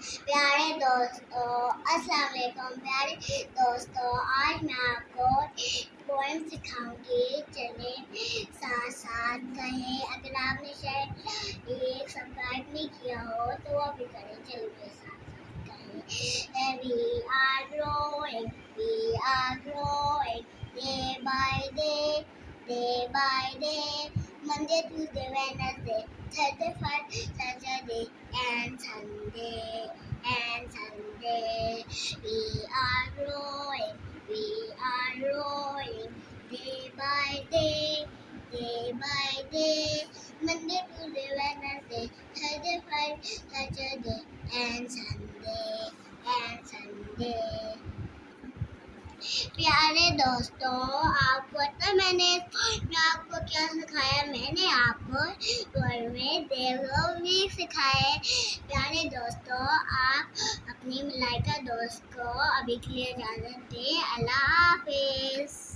پیارے دوستوں السلام علیکم. پیارے دوستوں آج میں آپ کو پوئم سکھاؤں گی. چلیں ساتھ ساتھ کہیں. اگر آپ نے شاید یہ سبسکرائب نہیں کیا ہو تو وہ بھی کریں. چلیے ساتھ ساتھ کہیں. we are growing day by day, day by day. Monday, Tuesday, Wednesday, Thursday, Friday, Saturday, and Sunday, and Sunday. We are growing, day by day, day by day. Monday, Tuesday, Wednesday, Thursday, Friday, Saturday, and Sunday, and Sunday. پیارے دوستوں آپ کو پتہ میں آپ کو کیا سکھایا. میں نے آپ کو میں دیو بھی سکھائے. پیارے دوستوں آپ اپنی ملائکہ دوست کو ابھی کے لیے اجازت دیں. اللہ حافظ.